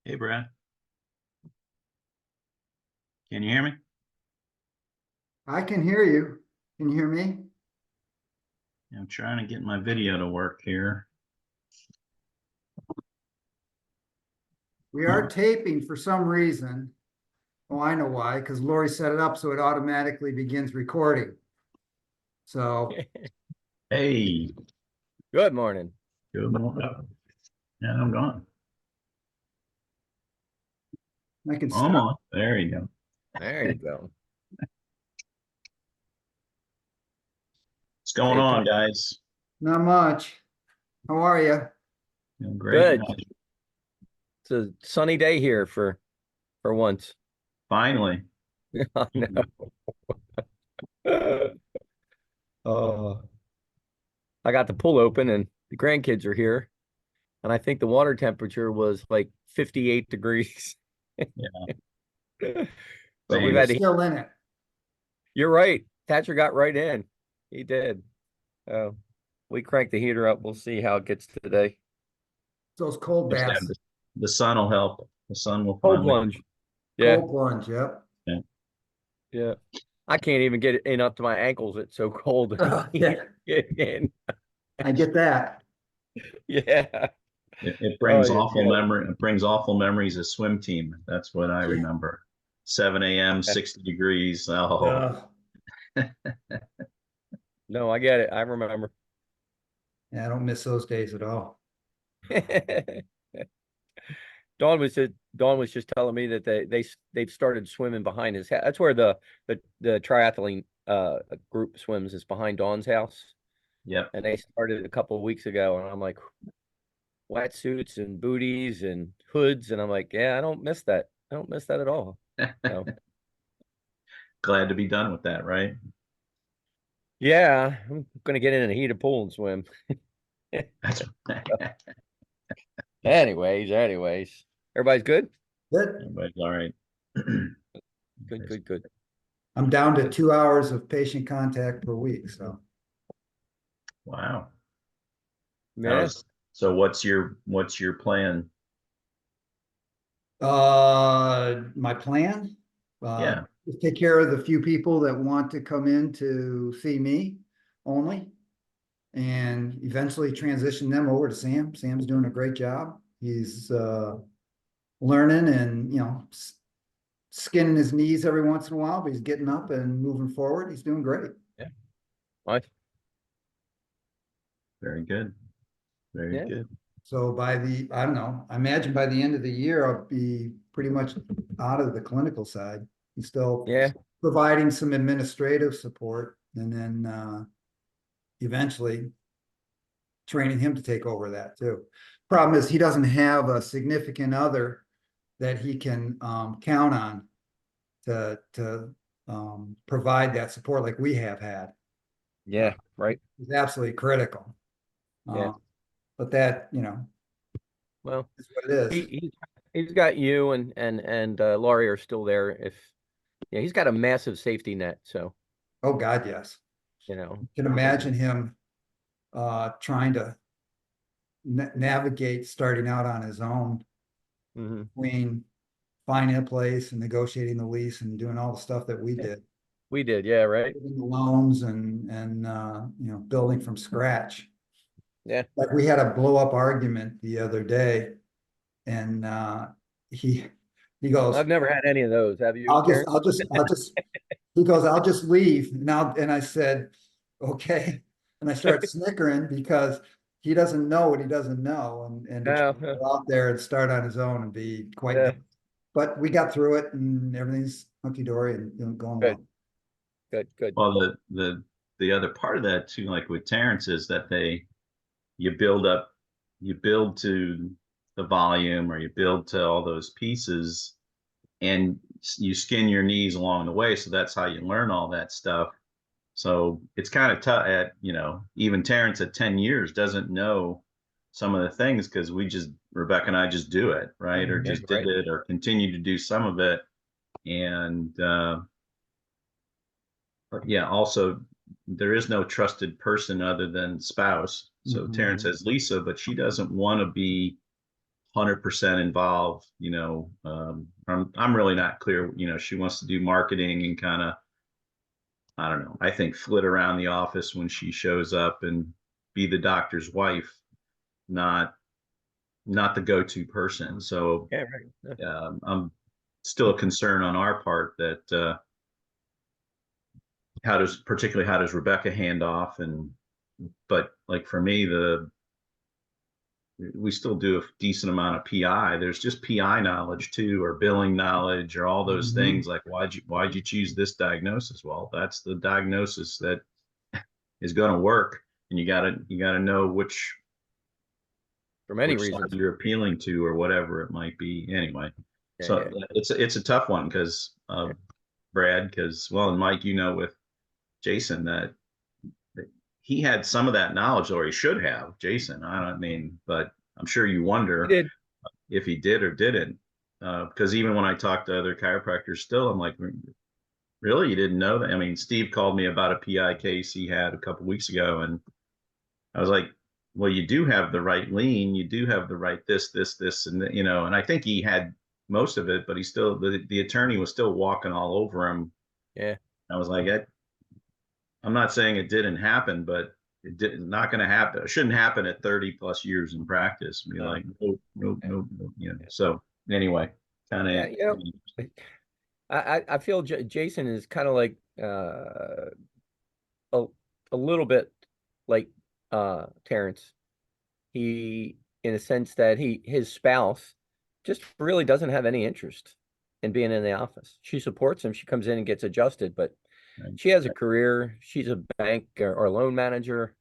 Hey, Brad, can you hear me? I can hear you. Can you hear me? I'm trying to get my video to work here. We are taping for some reason. Oh, I know why, because Lori set it up so it automatically begins recording. So Hey, Good morning. good morning. Yeah, I'm gone. I can I'm start. on. There you go. There you go. What's going Hey, on, Tom. guys? Not much. How are you? Doing great. Good. It's a sunny day here for once. Finally. I know. Oh, I got the pool open and the grandkids are here, and I think the water temperature was like 58 degrees. Yeah, But we've same. had You're to, still in it. you're right. Thatcher got right in. He did. We cranked the heater up. We'll see how it gets today. Those cold Just have baths. the sun will help. The sun will Cold finally. plunge. Yeah, Cold plunge, yep. Yeah. yeah. I can't even get it in up to my ankles. It's so cold. Yeah, Get in. I get that. Yeah. It Oh, brings yeah, awful yeah. memory. It brings awful memories of swim team. That's what I remember. 7 a.m., 60 degrees. Oh, Ugh. No, I get it. I remember. Yeah, I don't miss those days at all. Dawn was just telling me that they've started swimming behind his house. That's where the triathlete group swims, is behind Dawn's house. yep. And they started a couple of weeks ago, and I'm like, wetsuits and booties and hoods, and I'm like, yeah, I don't miss that. I don't miss that at all. So Glad to be done with that, right? yeah, I'm gonna get in a heated pool and swim. That's Anyways, everybody's good. Good. everybody's all right. Good. I'm down to 2 hours of patient contact per week. So Wow. Yeah. So what's your plan? my plan, Yeah. is take care of the few people that want to come in to see me only. And eventually transition them over to Sam. Sam's doing a great job. He's learning and skinning his knees every once in a while, but he's getting up and moving forward. He's doing great. Yeah. What? Very good. Very Yeah. good. So I don't know, I imagine by the end of the year, I'll be pretty much out of the clinical side. He's still Yeah. providing some administrative support, and then eventually training him to take over that too. Problem is he doesn't have a significant other that he can count on to provide that support like we have had. Yeah. Right. It's absolutely critical. Yeah. But that, Well, is what it is. he's got you and Laurie are still there. Yeah, he's got a massive safety net. So, Oh God, yes. you know, You can imagine him trying to navigate starting out on his own mhm. between finding a place and negotiating the lease and doing all the stuff that we Yeah, did. we did. Yeah. Right. Getting the loans and building from scratch. Yeah. Like we had a blow up argument the other day, and he he goes, I've never had any of those. Have you, Terrence? he goes, I'll just leave now. And I said, okay. And I started snickering because he doesn't know what he doesn't know, and to No. go out there and start on his own and be quite. Yeah. But we got through it, and everything's hunky dory and going Good. well. Good. Well, the other part of that too, like with Terrence, is that you build up, you build to the volume, or you build to all those pieces, and you skin your knees along the way. So that's how you learn all that stuff. So it's kind of tough even Terrence at 10 years doesn't know some of the things, because Rebecca and I just do it, right? Or Yeah. just did Right. it, or continue to do some of it. And yeah, also there is no trusted person other than spouse. So Terrence Mhm. has Lisa, but she doesn't want to be 100% involved. I'm really not clear. She wants to do marketing and kind of, I don't know, I think flit around the office when she shows up and be the doctor's wife, not the go-to person. So Yeah, right. Yeah. I'm still a concern on our part that particularly how does Rebecca hand off, but like for me, we still do a decent amount of PI. There's just PI knowledge too, or billing knowledge, or all those Mhm. things. Like why'd you choose this diagnosis? Well, that's the diagnosis that is going to work, and you gotta know For many which side reasons. you're appealing to, or whatever it might be. Anyway, Yeah, so yeah, it's a tough one because yeah. Brad, because well, and Mike, with Jason that he had some of that knowledge, or he should have. Jason, I don't mean, but I'm sure you He wonder did. if he did or didn't. Because even when I talk to other chiropractors, still, I'm like, really, you didn't know that? I mean, Steve called me about a PI case he had a couple weeks ago, and I was like, well, you do have the right lean, you do have the right this, and and I think he had most of it, but he still the attorney was still walking all over him. Yeah. I was like, I'm not saying it didn't happen, but not going to happen. It shouldn't happen at 30 plus years in practice. Be No. like, nope, nope, Yeah. nope, nope. Yeah. So anyway, kind Yeah, of. I feel Jason is kind of like a a little bit like Terrence. He, in a sense that his spouse just really doesn't have any interest in being in the office. She supports him. She comes in and gets adjusted, but Right, she has a career. She's a bank or loan manager.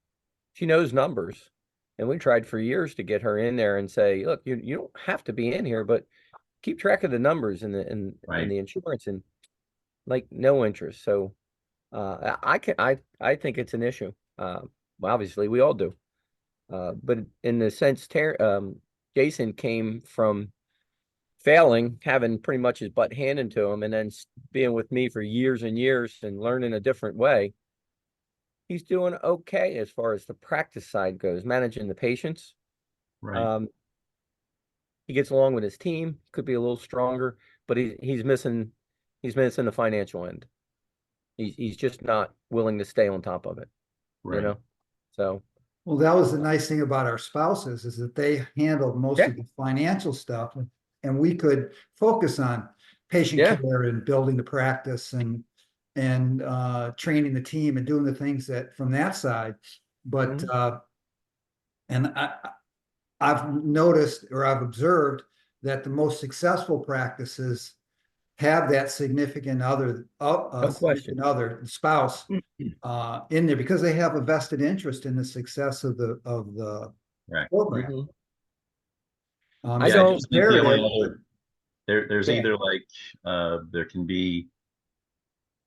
She knows numbers. And we tried for years to get her in there and say, look, you don't have to be in here, but keep track of the numbers and right, the insurance, and like no interest. So I think it's an issue. Well, obviously we all do. But in the sense, Jason came from failing, having pretty much his butt handed to him, and then being with me for years and years and learning a different way. He's doing okay as far as the practice side goes, managing the patients. right, Um, he gets along with his team, could be a little stronger, but he's missing the financial end. He's just not willing to stay on top of it, you right, know? So Well, that was the nice thing about our spouses is that they handled most yeah, of the financial stuff and we could focus on patient yeah. care and building the practice and training the team and doing the things that from that side. But Mhm. and I've noticed or I've observed that the most successful practices have that No question. significant other, spouse, in there because they have a vested interest in the success of the right. program. Mhm. I It's Yeah, I don't, just think the only imperative, but other there's yeah. either like there can be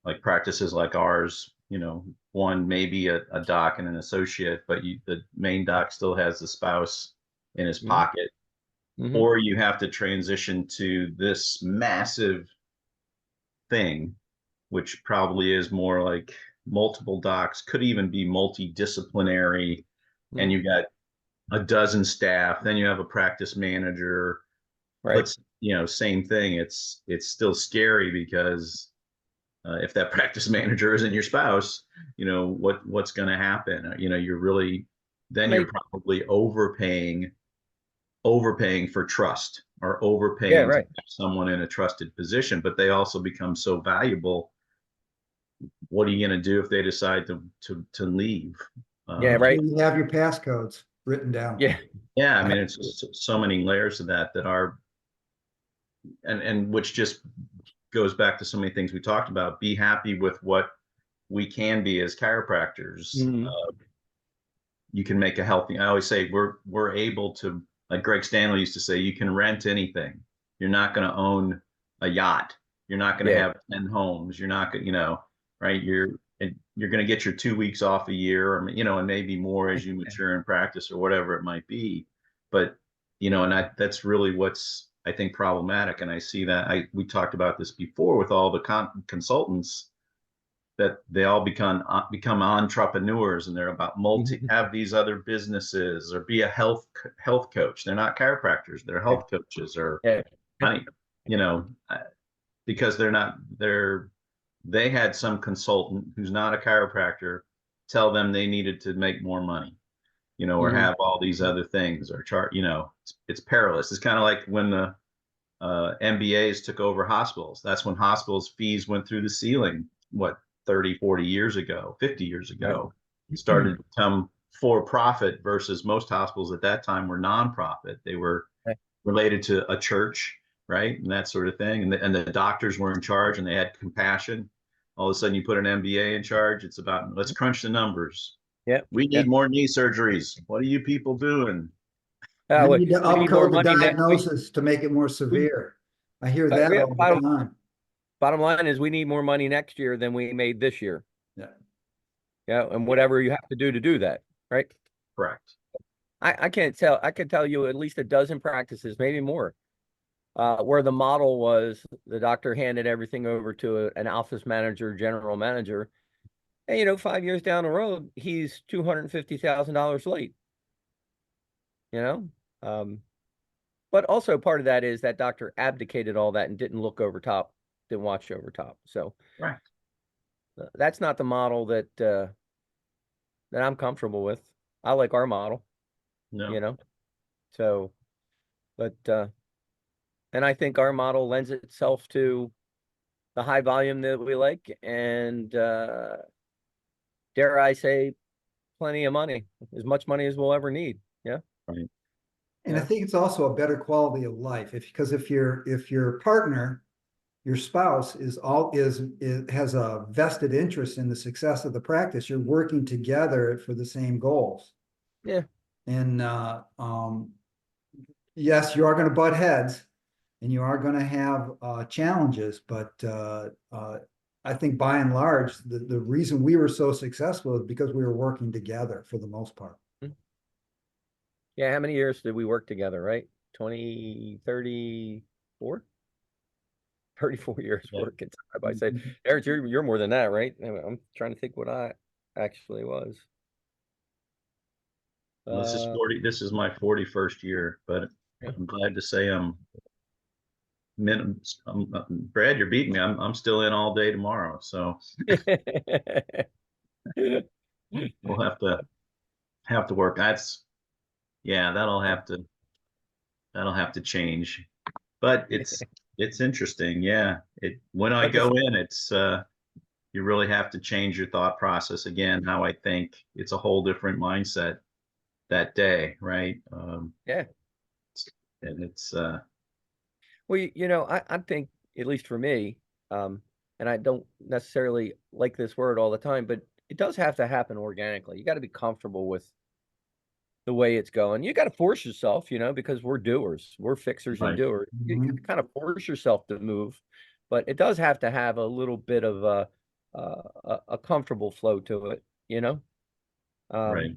like practices like ours, one maybe a doc and an associate, but the main doc still has the spouse in his Mhm. pocket, Mhm. or you have to transition to this massive thing, which probably is more like multiple docs, could even be multidisciplinary, and Mhm. you got a dozen staff, then you have a practice manager. Right. But same thing. It's still scary because if that practice manager isn't your spouse, what's going to happen? You're really then you're Make, probably overpaying for trust, or yeah, overpaying to right. have someone in a trusted position, but they also become so valuable. What are you going to do if they decide to leave? Yeah, make sure right. you have your passcodes written down. Yeah. Yeah, I mean, it's Absolutely. just so many layers of that are, and which just goes back to so many things we talked about. Be happy with what we can be as chiropractors. Mhm. You can make a healthy. I always say we're able to, like Greg Stanley used to say, you can rent anything. You're not going to own a yacht. You're not going to Yeah. have 10 homes. You're not going, right? You're going to get your 2 weeks off a year, or and maybe more as you mature in practice or whatever it might be. But and that's really what's I think problematic. And I see that we talked about this before with all the consultants. that they all become entrepreneurs, and they're about have these other businesses or be a health coach. They're not chiropractors, they're Yeah. health coaches or Yeah. money, you know, because they had some consultant who's not a chiropractor tell them they needed to make more money, or Mhm. have all these other things or chart, it's perilous. It's kind of like when the MBAs took over hospitals. That's when hospitals fees went through the ceiling, what, 30, 40 years ago, 50 years Right. ago. It started to become for profit versus most hospitals at that time were nonprofit. They were Right. related to a church, right? And that sort of thing. And the doctors were in charge and they had compassion. All of a sudden you put an MBA in charge. It's about, let's crunch the numbers. Yeah. We Yeah. need more knee surgeries. What are you people doing? We need to We need more upcode the money next week. diagnosis to make it more severe. I hear that Yeah, all the time. bottom line is we need more money next year than we made this year. Yeah. Yeah, and whatever you have to do that, right? Correct. I can't tell. I could tell you at least a dozen practices, maybe more, where the model was the doctor handed everything over to an office manager, general manager, and 5 years down the road, he's $250,000 late. You know, but also part of that is that doctor abdicated all that and didn't look over top, didn't watch over top. So Right. that's not the model that I'm comfortable with. I like our model, No. So, but and I think our model lends itself to the high volume that we like, and dare I say, plenty of money, as much money as we'll ever need. Yeah. Right. And I Yeah. think it's also a better quality of life because if your partner, your spouse has a vested interest in the success of the practice, you're working together for the same goals. Yeah. And yes, you are going to butt heads and you are going to have challenges, but I think by and large, the reason we were so successful is because we were working together for the most part. Yeah. How many years did we work together, right? 20, 34? 34 years Yeah. working side by side. Eric, you're more than that, right? I'm trying to think what I actually was. Well, this is my 41st year, but Yeah. I'm glad to say Brad, you're beating me. I'm still in all day tomorrow. So we'll have to work. Yeah, that'll have to change. But it's interesting. Yeah. When I But this, go in, it's you really have to change your thought process again, how I think. It's a whole different mindset that day, right? yeah. And it's Well, I think, at least for me, and I don't necessarily like this word all the time, but it does have to happen organically. You got to be comfortable with the way it's going. You got to force yourself, because we're doers, we're fixers and right, doers. You kind of force yourself to move, but it does have to have a little bit of a comfortable flow to it, right.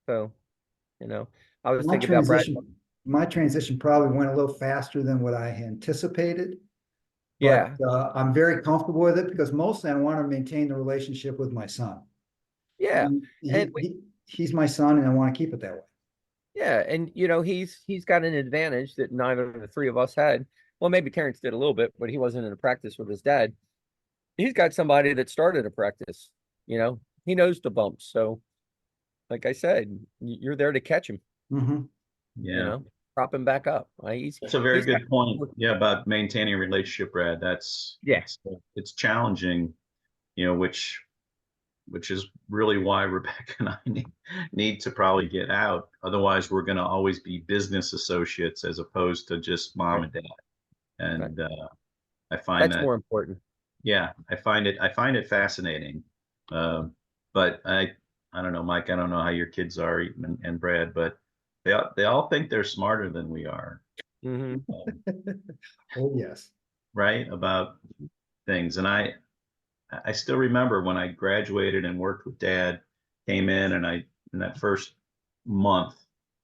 So, I was My thinking about Brad. transition probably went a little faster than what I anticipated, but Yeah, I'm very comfortable with it because mostly I want to maintain the relationship with my son. yeah, and He's my son, and I want to keep it that way. yeah, and he's got an advantage that neither of the three of us had. Well, maybe Terrence did a little bit, but he wasn't in a practice with his dad. He's got somebody that started a practice. He knows the bumps. So, like I said, you're there to catch him. Yeah. Prop him back up. That's a very He's got, good point. Yeah, about maintaining a relationship, Brad. yeah, It's challenging, which is really why Rebecca and I need to probably get out. Otherwise, we're going to always be business associates as opposed to just mom right, and dad. right. And I find That's that, more important. yeah, I find it fascinating. But I don't know, Mike. I don't know how your kids are, and Brad, but they all think they're smarter than we are. Hmm. Oh, yes. Right, about things. And I still remember when I graduated and worked with dad, came in and in that first month,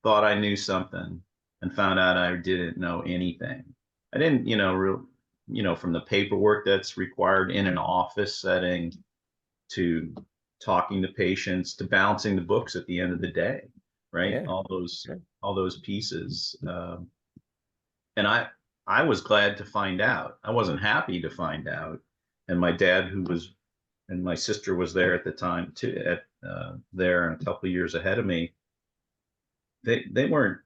thought I knew something and found out I didn't know anything. I didn't, from the paperwork that's required in an office setting, to talking to patients, to balancing the books at the end of the day, right? Yeah. All those pieces. And I was glad to find out. I wasn't happy to find out. And my dad, and my sister was there at the time too, there a couple of years ahead of me. They weren't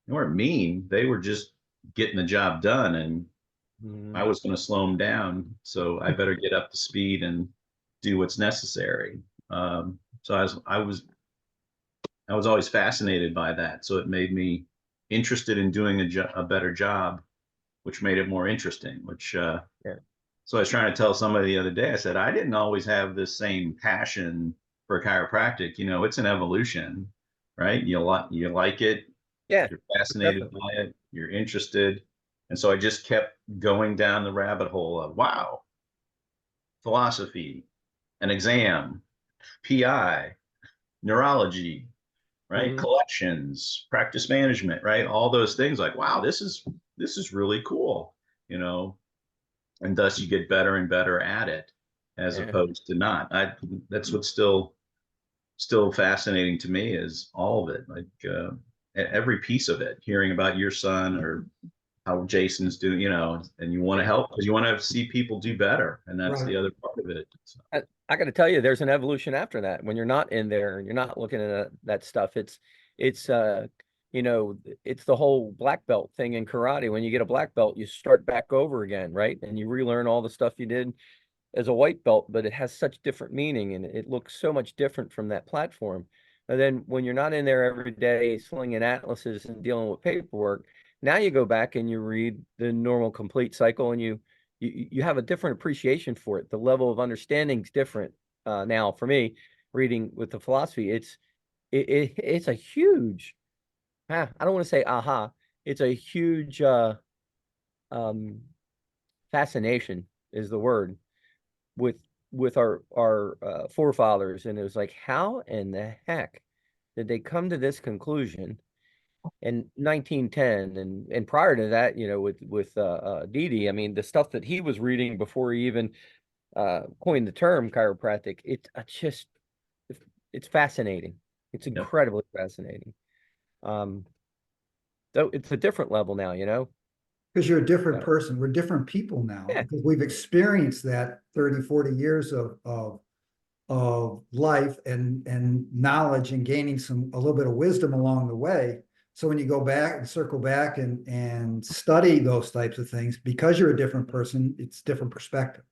mean. They were just getting the job done, and I was going to slow them down. So I better get up to speed and do what's necessary. So I was always fascinated by that. So it made me interested in doing a better job, which made it more interesting. So I was trying to tell somebody the other day. I said I didn't always have this same passion for chiropractic. It's an evolution, right? You like it, Yeah. you're fascinated by it, you're interested. And so I just kept going down the rabbit hole of, wow, philosophy, an exam, PI, neurology, right? Mm-hmm. Collections, practice management, right? All those things like, wow, this is really cool, and thus you get better and better at it as Yeah. opposed to not. That's what's still fascinating to me is all of it, like every piece of it, hearing about your son or how Jason's doing, and you want to help because you want to see people do better. And that's the other part of it. So. I got to tell you, there's an evolution after that. When you're not in there and you're not looking at that stuff, it's it's the whole black belt thing in karate. When you get a black belt, you start back over again, right? And you relearn all the stuff you did as a white belt, but it has such different meaning and it looks so much different from that platform. And then when you're not in there every day slinging atlases and dealing with paperwork, now you go back and you read the normal complete cycle and you have a different appreciation for it. The level of understanding is different now for me. Reading with the philosophy, it's a huge. I don't want to say aha. It's a huge um, fascination is the word with our forefathers, and it was like, how in the heck did they come to this conclusion in 1910 and prior to that, with Didi. I mean, the stuff that he was reading before he even coined the term chiropractic, it's fascinating. It's Yep. incredibly fascinating. So it's a different level now, Because you're a different person. We're different people now. Yeah. Because we've experienced that 30, 40 years of life and knowledge and gaining a little bit of wisdom along the way. So when you go back and circle back and study those types of things, because you're a different person, it's different perspective.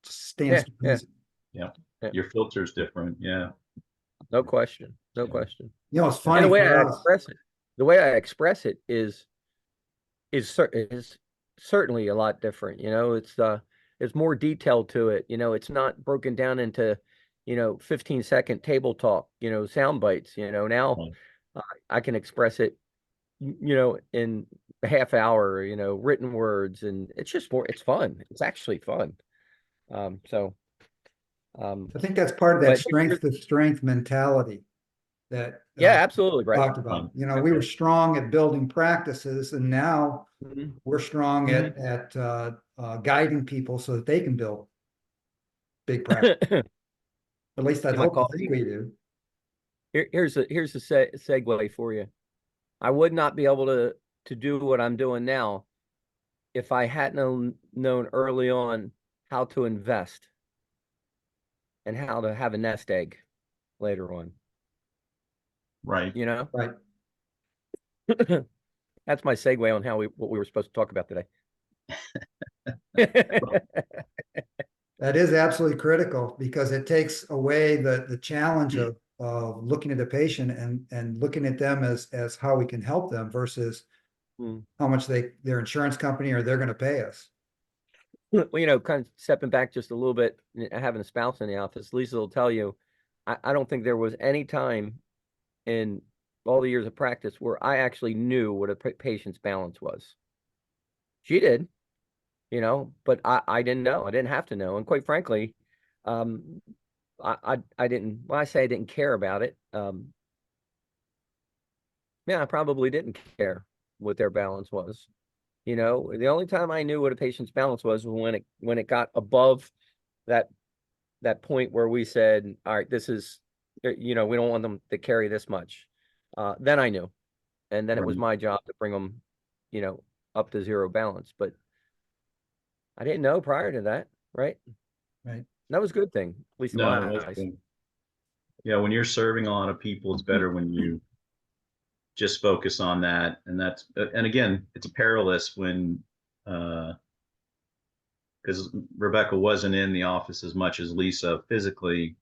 It stands to reason. Yeah. Your filter's different. Yeah. No question. No question. It's And funny for us. the way I express it is certainly a lot different. It's more detailed to it. It's not broken down into 15-second table talk, sound bites. Now I can express it in a half hour, written words, and it's just it's fun. It's actually fun. I think that's part of that strength to strength mentality that yeah, absolutely right. talked about. We were strong at building practices, and now we're strong at guiding people so that they can build big practice. At least I'd hope to think we do. Here's a segue for you. I would not be able to do what I'm doing now if I hadn't known early on how to invest and how to have a nest egg later on. Right. Right. That's my segue on what we were supposed to talk about today. That is absolutely critical because it takes away the challenge of looking at the patient and looking at them as how we can help them versus how much their insurance company or they're going to pay us. Well, kind of stepping back just a little bit, having a spouse in the office, Lisa will tell you, I don't think there was any time in all the years of practice where I actually knew what a patient's balance was. She did, but I didn't know. I didn't have to know. And quite frankly, I didn't, when I say I didn't care about it, I probably didn't care what their balance was. The only time I knew what a patient's balance was when it got above that that point where we said, all right, this is, we don't want them to carry this much. Then I knew. And then it was Right. my job to bring them, up to zero balance. But I didn't know prior to that, right? Right. That was a good thing, at least in No, my that's eyes. good. Yeah, when you're serving a lot of people, it's better when you just focus on that. And again, it's perilous when, because Rebecca wasn't in the office as much as Lisa physically,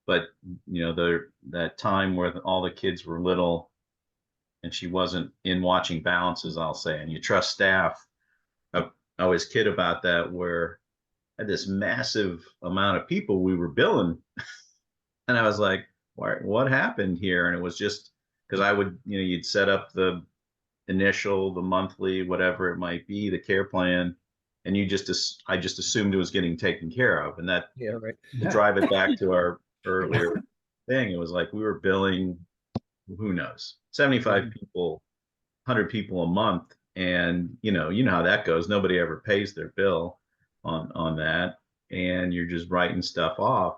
but that time where all the kids were little and she wasn't in watching balances, I'll say, and you trust staff. I, I always kid about that, where I had this massive amount of people we were billing, and I was like, what happened here? And it was just because I would, you'd set up the initial, the monthly, whatever it might be, the care plan, and I just assumed it was getting taken care of. And that, Yeah, right. to drive it back to our earlier thing, it was like we were billing, who knows, 75 people, 100 people a month, and you know how that goes. Nobody ever pays their bill on that, and you're just writing stuff off.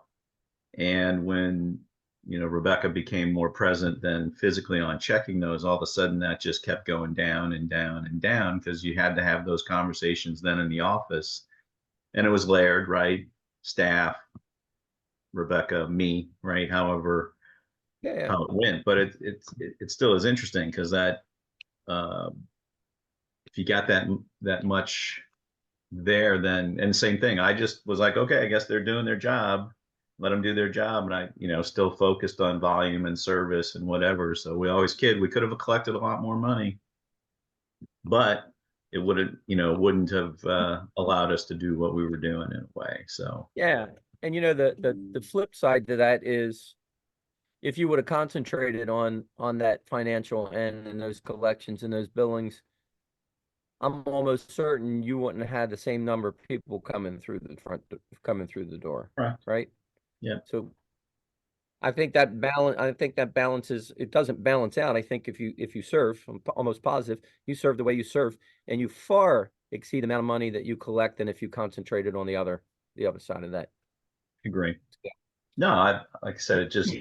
And when Rebecca became more present than physically on checking those, all of a sudden that just kept going down and down and down, because you had to have those conversations then in the office, and it was layered, right? Staff, Rebecca, me, right? However, Yeah. how it went, but it still is interesting, because that, um, if you got that much there, then, and same thing, I just was like, okay, I guess they're doing their job, let them do their job. And I still focused on volume and service and whatever. So we always kid, we could have collected a lot more money, but it wouldn't have allowed us to do what we were doing in a way. So Yeah. And the flip side to that is, if you would have concentrated on that financial end and those collections and those billings, I'm almost certain you wouldn't have had the same number of people coming through the door, right. right? Yeah, So I think that balances, it doesn't balance out. I think if you serve, I'm almost positive, you serve the way you serve, and you far exceed the amount of money that you collect than if you concentrated on the other side of that. agree. No, like I said, it just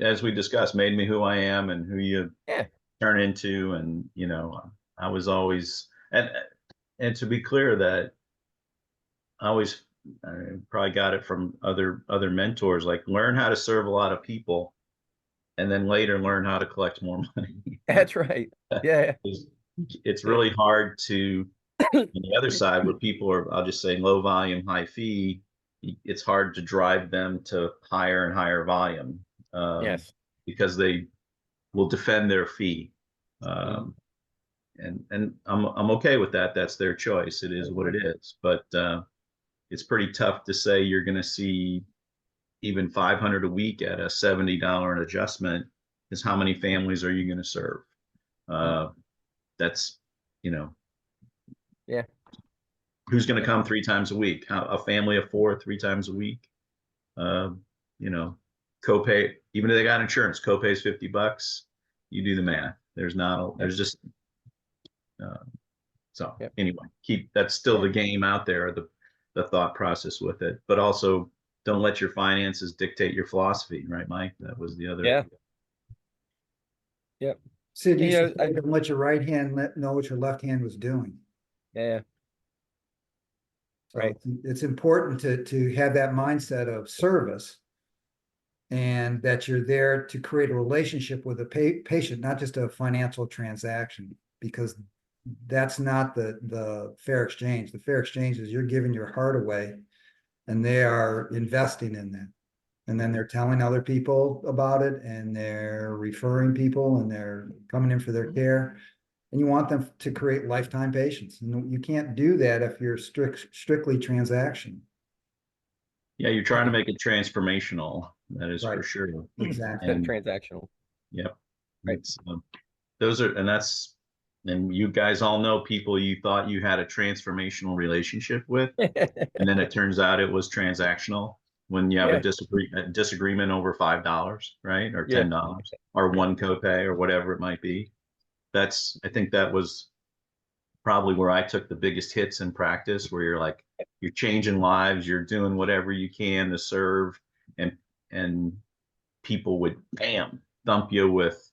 as we discussed, made me who I am and who you Yeah. turn into. And I was always, and to be clear, that I always, I probably got it from other mentors, like learn how to serve a lot of people, and then later learn how to collect more money. That's right. Yeah. It's really hard to, on the other side, where people are, I'll just say, low volume, high fee. It's hard to drive them to higher and higher volume, Yes. because they will defend their fee. Mhm. And I'm okay with that. That's their choice. It is what it is. But it's pretty tough to say you're going to see even 500 a week at a $70 adjustment. Is how many families are you going to serve? That's, you know, Yeah. who's going to Yeah. come 3 times a week? A family of four, 3 times a week. Uh, you know, copay, even if they got insurance, copay is $50. You do the math. There's just, uh, so Yep. anyway, that's still Yeah. the game out there, the thought process with it, but also don't let your finances dictate your philosophy, right, Mike? That was the other. Yeah. Yep. Sid And, used to say, don't let your right hand know what your left hand was doing. yeah. So Right. it's important to have that mindset of service, and that you're there to create a relationship with a patient, not just a financial transaction, because that's not the fair exchange. The fair exchange is you're giving your heart away, and they are investing in that. And then they're telling other people about it, and they're referring people, and they're coming in for their care. And you want them to create lifetime patients. And you can't do that if you're strictly transaction. Yeah, you're trying to make it transformational. That is for Right. sure. Exactly. Instead of And transactional. yep, Right. it's and you guys all know people you thought you had a transformational relationship with, and then it turns out it was transactional when you have Yeah. a disagreement over $5, right, or Yeah. $10, or one copay, or whatever it might be. I think that was probably where I took the biggest hits in practice, where you're like, you're changing lives, you're doing whatever you can to serve, and and people would bam thump you with,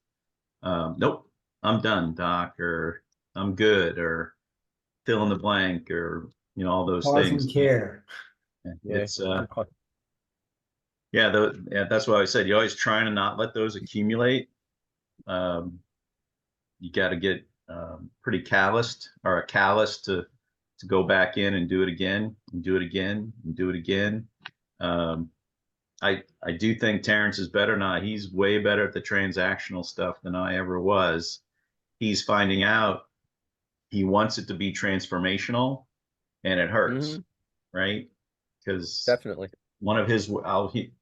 nope, I'm done, doc, or I'm good, or fill in the blank, or all those Pause and things. care. Yeah. It's yeah, that's why I said you always trying to not let those accumulate. Um, you got to get pretty calloused, or a callous to go back in and do it again and do it again and do it again. Um, I do think Terrence is better now. He's way better at the transactional stuff than I ever was. He's finding out he wants it to be transformational, and it hurts, Hmm. right? Because Definitely. one of his, he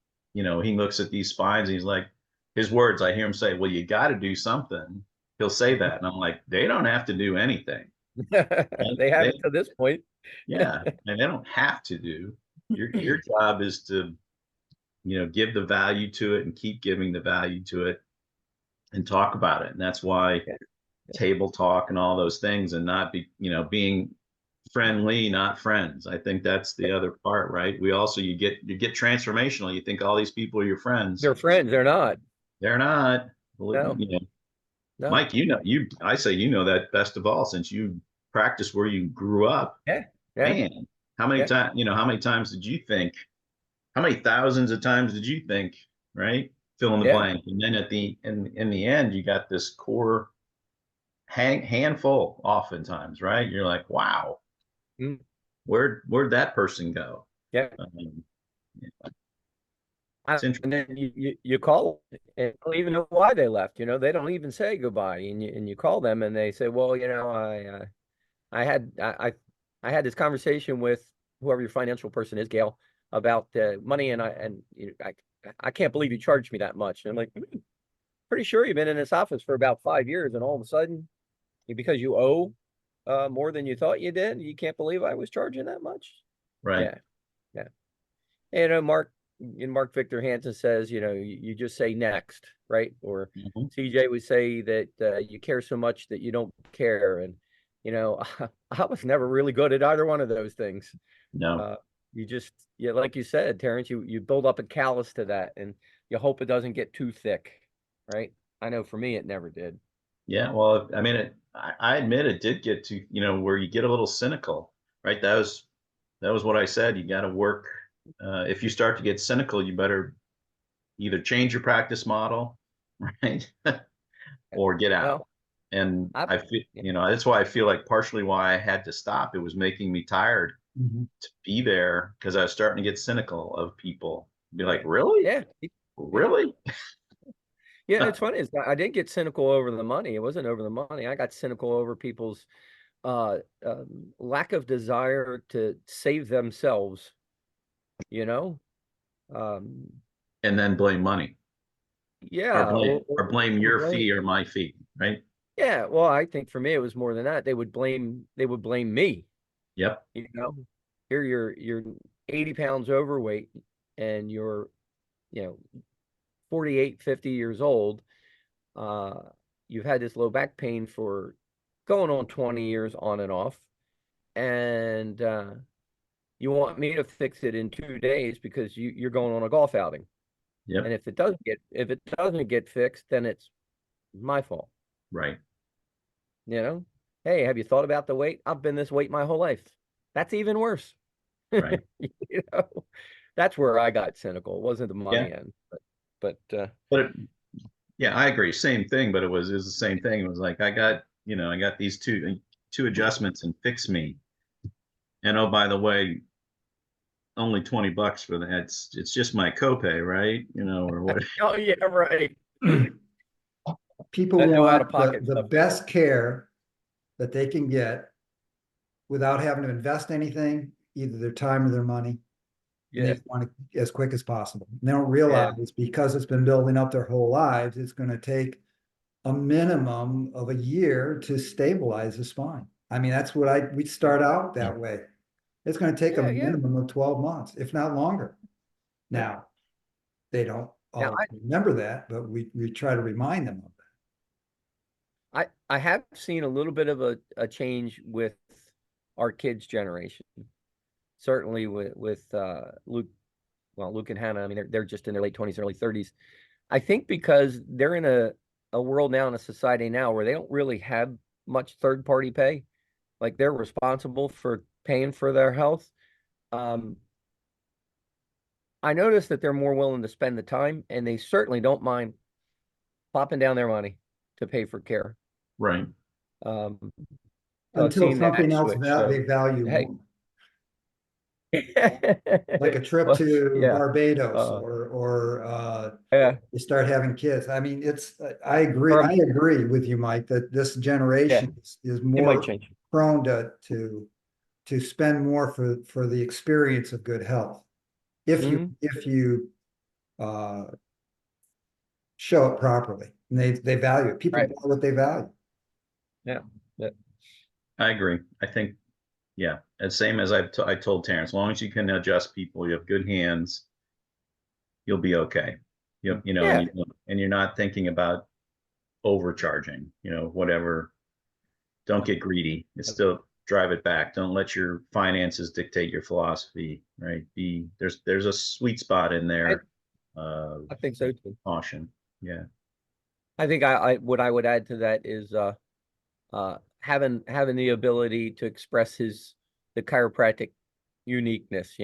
looks at these spines and he's like, his words, I hear him say, well, you got to do something. He'll say that. And I'm like, they don't have to do anything. They They, haven't to this point. yeah, and they don't have to do. Your job is to, give the value to it and keep giving the value to it and talk about it. And that's why Yeah. table talk and all those things, and not being friendly, not friends. I think that's the other part, right? We also, you get transformational. You think all these people are your friends. They're friends. They're not. They're not. No, no. Mike, I say that best of all, since you practice where you grew up. Yeah, yeah, Man, how many yeah, times, how many times did you think? How many thousands of times did you think, right? Fill in the yeah. blank. And then in the end, you got this core handful oftentimes, right? You're like, wow, Mm, where'd that person go? yeah. Yeah, it's And interesting. then you call and don't even know why they left. They don't even say goodbye, and you call them and they say, well, I had I had this conversation with whoever your financial person is, Gail, about money, I can't believe you charged me that much. And I'm like, pretty sure you've been in this office for about 5 years, and all of a sudden, because you owe more than you thought you did, you can't believe I was charging that much. Right. Yeah, yeah. Mark Victor Hansen says, you just say next, right? Or Mhm. CJ would say that you care so much that you don't care. And, I was never really good at either one of those things. No. Uh, you just, yeah, like you said, Terrence, you build up a callus to that and you hope it doesn't get too thick, right? I know for me, it never did. Yeah. Well, I mean, I admit it did get to, where you get a little cynical, right? That was what I said. You got to work. If you start to get cynical, you better either change your practice model, right? Or get out. Well, And I, I feel, yeah, that's why I feel like partially why I had to stop. It was making me tired Mhm. to be there, because I was starting to get cynical of people. Be like, yeah, really? yeah, yeah. Really? Yeah, it's funny. I didn't get cynical over the money. It wasn't over the money. I got cynical over people's lack of desire to save themselves, you know? Um, And then blame money, or yeah, blame or blame or your blame. fee or my fee, right? Yeah, well, I think for me it was more than that. They would blame me, Yep. you know. Here you're 80 pounds overweight and you're, you know, 48, 50 years old. Uh, you've had this low back pain for going on 20 years on and off. And you want me to fix it in 2 days because you're going on a golf outing. And Yep. if it doesn't get fixed, then it's my fault. Right. You know, hey, have you thought about the weight? I've been this weight my whole life. That's even worse. Right. You know, that's where I got cynical. It wasn't the Yeah. money end, but But yeah, I agree. Same thing, but it was the same thing. It was like, I got these two adjustments, and fix me. And oh, by the way, only $20 for that. It's just my copay, right? Or what? oh yeah, right. People That no out of want the, pocket the stuff. best care that they can get without having to invest anything, either their time or their money. And they Yeah, want it as quick as possible. And they don't yeah, realize, because it's been building up their whole lives, it's going to take a minimum of a year to stabilize the spine. I mean, that's what we start out that way. It's going to take a yeah, yeah, minimum of 12 months, if not longer. yeah. Now, they don't Now always remember that, but we try to remind them of I have seen a little bit of a change with our kids' generation. Certainly with Luke, well, Luke and Hannah, I mean, they're just in their late 20s, early 30s. I think because they're in a world now, in a society now where they don't really have much third party pay. Like they're responsible for paying for their health. Um, I notice that they're more willing to spend the time, and they certainly don't mind popping down their money to pay for care. Right. Um, so I've Until seen that something else switch. So they value hey, more, like a trip well, to yeah, Barbados uh, or yeah, you start having kids. I mean, it's, or I agree with you, Mike, that this yeah, generation is it might more change. prone to spend more for the experience of good health. Mhm. If you uh show it properly and they value it. People Right. buy what they value. Yeah. Yeah. I agree. I think, yeah, and same as I told Terrence, as long as you can adjust people, you have good hands, you'll be okay. You know, Yeah. and you're not thinking about overcharging, whatever. Don't get greedy. It's still drive it back. Don't let your finances dictate your philosophy, right? There's a sweet spot in I, there. Uh, I think so too. Caution. Yeah. I think I what I would add to that is having the ability to express the chiropractic uniqueness,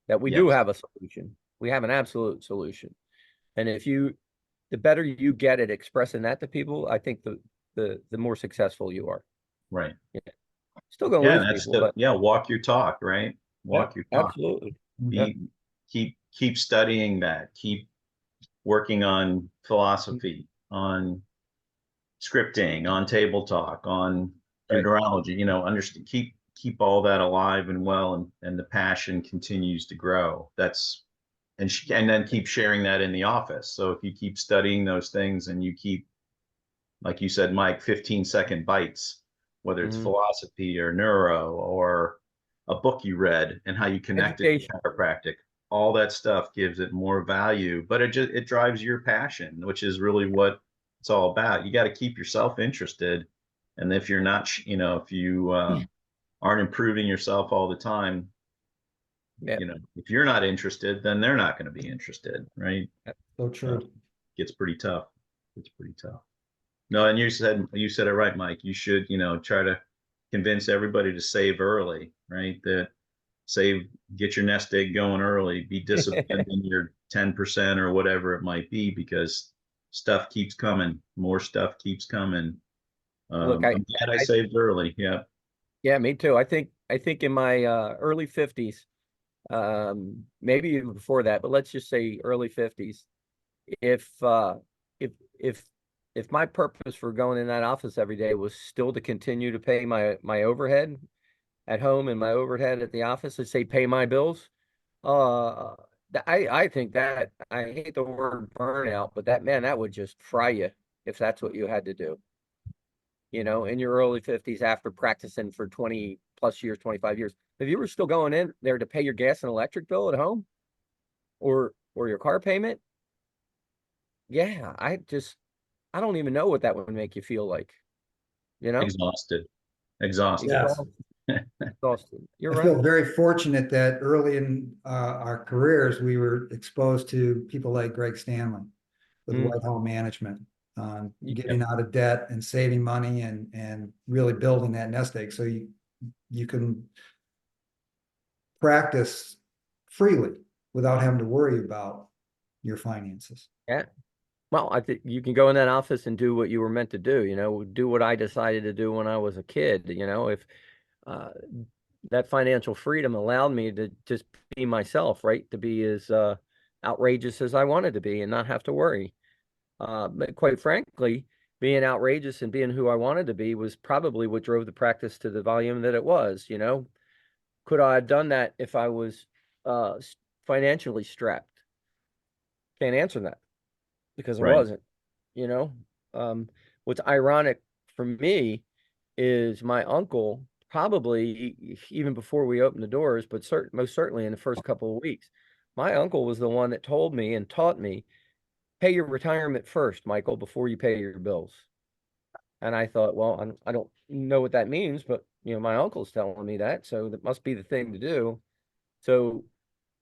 that we do Yes. have a solution. We have an absolute solution. And the better you get at expressing that to people, I think the more successful you are. Right. Yeah. Still gonna Yeah. lose That's people, but yeah. Walk your talk, right? yeah, Walk your talk. absolutely. Yeah. Be keep studying that. Keep working on philosophy, on scripting, on table talk, on your Right. neurology, understand, keep all that alive and well, and the passion continues to grow. And then keep sharing that in the office. So if you keep studying those things and you keep, like you said, Mike, 15-second bites, whether it's Mhm. philosophy or neuro or a book you read and how you connect it to Education. chiropractic, all that stuff gives it more value, but it drives your passion, which is really what it's all about. You got to keep yourself interested. And if you're not, if you aren't improving yourself all the time, Yeah. if you're not interested, then they're not going to be interested, right? So Uh, true. Gets pretty tough. It's pretty tough. No, and you said it right, Mike. You should, try to convince everybody to save early, right? That save, get your nest egg going early, be disciplined in your 10% or whatever it might be, because stuff keeps coming, more stuff keeps coming. Look, I'm glad I I saved early. Yeah. yeah, me too. I think in my early 50s, maybe even before that, but let's just say early 50s, if if if if my purpose for going in that office every day was still to continue to pay my overhead at home and my overhead at the office, let's say pay my bills, uh I think that, I hate the word burnout, but that would just fry you if that's what you had to do, in your early 50s after practicing for 20 plus years, 25 years. If you were still going in there to pay your gas and electric bill at home or your car payment, yeah, I don't even know what that would make you feel like, you know? Exhausted. Exhausted. Yes. Exhausted. Exhausted. You're I right. feel very fortunate that early in our careers, we were exposed to people like Greg Stanley with Mm, Whitehall Management, yep. getting out of debt and saving money and really building that nest egg. So you can practice freely without having to worry about your finances. Yeah. Well, I think you can go in that office and do what you were meant to do, do what I decided to do when I was a kid, if uh, that financial freedom allowed me to just be myself, right? To be as outrageous as I wanted to be and not have to worry. But quite frankly, being outrageous and being who I wanted to be was probably what drove the practice to the volume that it was. Could I have done that if I was financially strapped? Can't answer that because I Right. wasn't, you know. What's ironic for me is my uncle, probably even before we opened the doors, but most certainly in the first couple of weeks, my uncle was the one that told me and taught me, pay your retirement first, Michael, before you pay your bills. And I thought, well, I don't know what that means, but my uncle's telling me that, so that must be the thing to do. So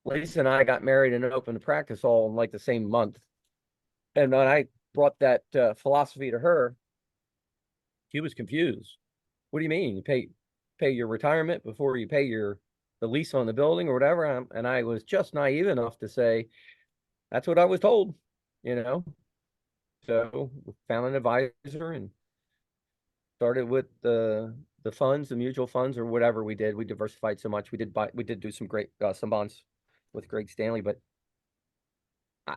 Lisa and I got married and opened a practice all in like the same month. And when I brought that philosophy to her, she was confused. What do you mean? You pay your retirement before you pay the lease on the building or whatever? And I was just naive enough to say, that's what I was told, you know. So we found an advisor and started with the funds, the mutual funds or whatever we did. We diversified so much. We did do some great some bonds with Greg Stanley, but I,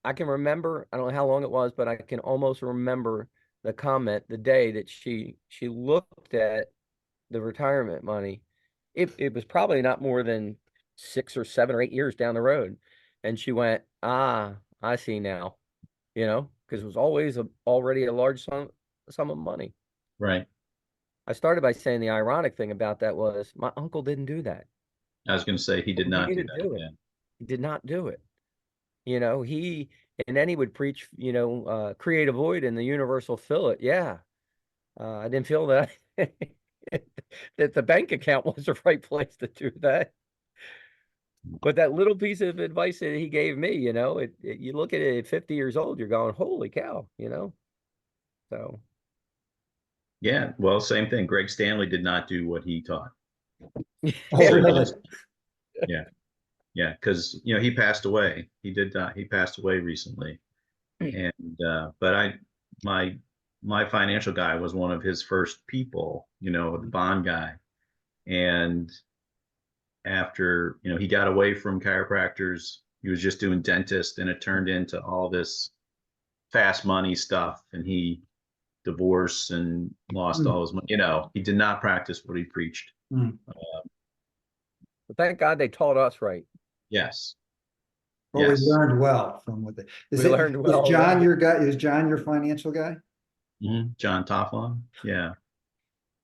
I can remember, I don't know how long it was, but I can almost remember the comment the day that she looked at the retirement money. It was probably not more than 6 or 7 or 8 years down the road. And she went, ah, I see now, because it was always already a large sum of money. Right. I started by saying the ironic thing about that was my uncle didn't do that. I was going to say he did He not do didn't that. do it. Yeah. He did not do it. And then he would preach, create a void in the universal fill it. Yeah. I didn't feel that that the bank account was the right place to do that. But that little piece of advice that he gave me, you look at it at 50 years old, you're going, holy cow, So Yeah. Well, same thing. Greg Stanley did not do what he taught. Oh, So he really? just, yeah, yeah, because he passed away. He did he passed away recently, and but my my financial guy was one of his first people, the bond guy, and after he got away from chiropractors, he was just doing dentist, and it turned into all this fast money stuff, and he divorced and lost all his money. He did not practice what he preached. Mm. but thank God they taught us right. Yes. But we Yes. learned well from what they, We learned is well, John yeah. your guy? Is John your financial guy? John Tofflon. Yeah.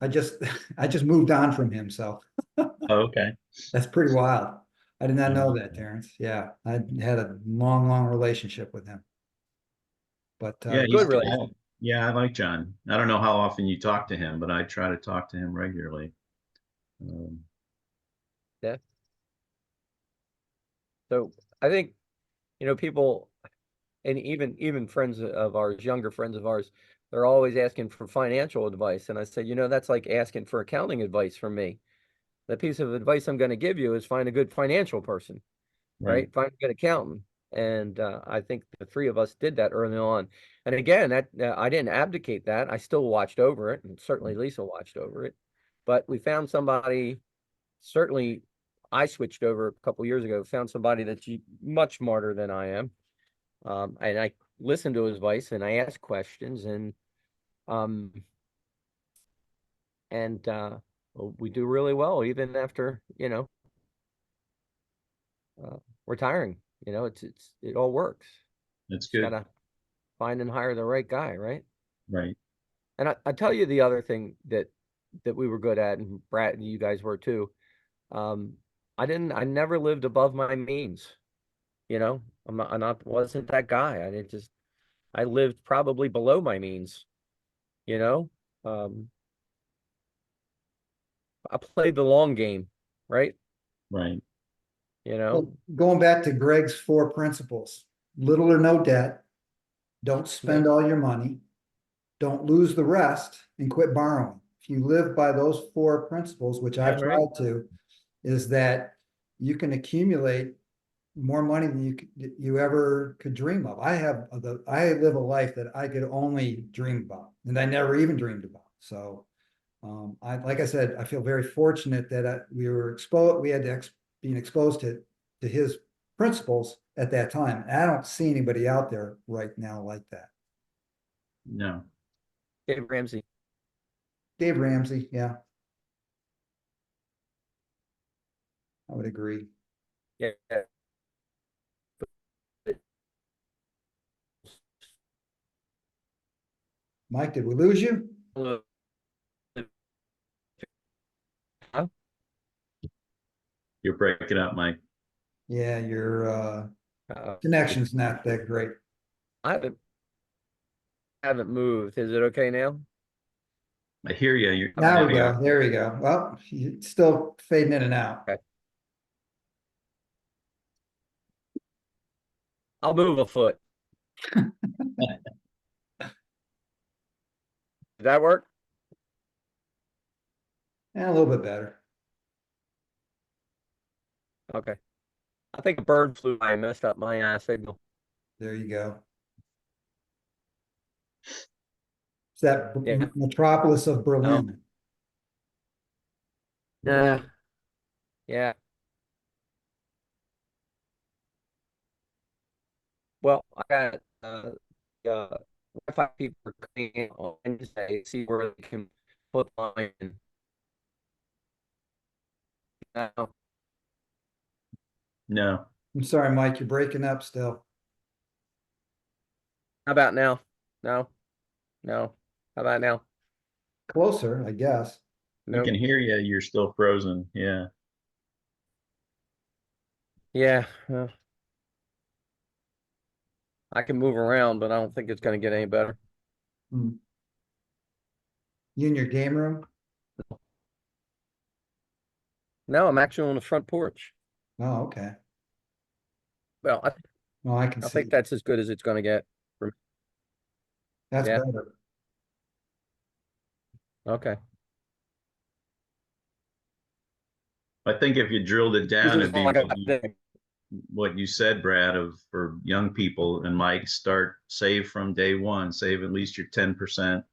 I just, I just moved on from him, so Oh, okay. that's pretty wild. I did not Yeah. know that, Terrence. Yeah, I had a long, long relationship with him. But Yeah, Good yeah, I like John. I don't know how often you talk to him, but I try to talk to him regularly. Um, Yeah. So I think, people, and even friends of ours, younger friends of ours, they're always asking for financial advice. And I say, that's like asking for accounting advice from me. The piece of advice I'm going to give you is find a good financial person, right, right? Find a good accountant. And I think the three of us did that early on. And again, that I didn't abdicate that. I still watched over it, and certainly Lisa watched over it. But we found somebody. Certainly, I switched over a couple years ago. Found somebody that's much smarter than I am, and I listened to his advice and I asked questions, um, and we do really well even after uh, retiring. It all works. that's Just good. gotta find and hire the right guy, right? Right, And I tell you the other thing that we were good at, and Brad and you guys were too. Um, I never lived above my means. I wasn't that guy. I lived probably below my means, you know. Um, I played the long game, right? right, You well, know. going back to Greg's 4 principles, little or no debt, don't Yeah. spend all your money, don't lose the rest, and quit borrowing. If you live by those 4 principles, which Yeah, I've right. tried to, is that you can accumulate more money than you ever could dream of. I live a life that I could only dream about, and I never even dreamed about. So, like I said, I feel very fortunate that we were exposed. We had being exposed to his principles at that time. And I don't see anybody out there right now like that. no, Dave Ramsey. Dave Ramsey, yeah, I would agree. Yeah. Mike, did we lose you? you're breaking up, Mike. Yeah, your Uh, connection's not that great. I haven't moved. Is it okay now? I hear you. You're, How about Now now we you're, go. There we go. Well, you're still fading in and out. Okay. I'll move a foot. Does that work? And a little bit better. Okay. I think a bird flew by and messed up my signal. There you go. It's that Yeah. metropolis of Berlin. Yeah. Yeah. Well, I got Wi-Fi people are coming in on Wednesday, see where they can put line in. How no. I'm sorry, Mike, you're breaking up still. about now? No, no. How about now? Closer, I guess. We No. can hear you. You're still frozen. Yeah. Yeah. I can move around, but I don't think it's going to get any better. Hmm. You in your game room? No, I'm actually on the front porch. Oh, okay. Well, Well, I can I see. think that's as good as it's going to get. That's Yeah. better. Okay. I think if you drilled it This down, is it'd all be I got today. what you said, Brad, of for young people and Mike, start save from day one, save at least your 10%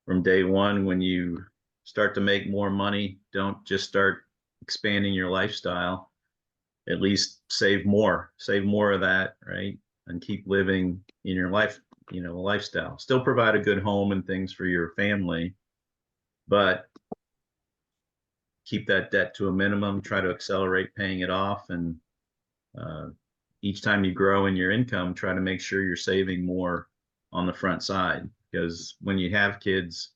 from day one. When you start to make more money, don't just start expanding your lifestyle. At least save more of that, right? And keep living in your life, lifestyle. Still provide a good home and things for your family, but keep that debt to a minimum, try to accelerate paying it off. And uh, each time you grow in your income, try to make sure you're saving more on the front side. Because when you have kids,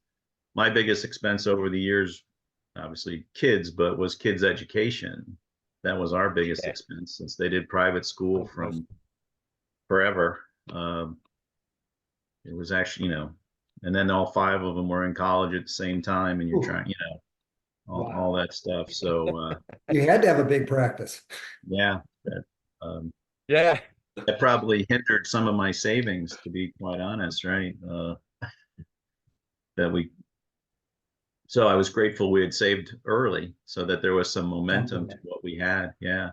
my biggest expense over the years, obviously kids, but was kids' education. That was our biggest Yeah. expense since they did private school from forever. It was actually, and then all five of them were in college at the same time, and you're Ooh, trying, all wow. that stuff. So You had to have a big practice. yeah, um, Yeah. that probably hindered some of my savings, to be quite honest, right? That we So I was grateful we had saved early so that there was some momentum to Something. what we had. Yeah.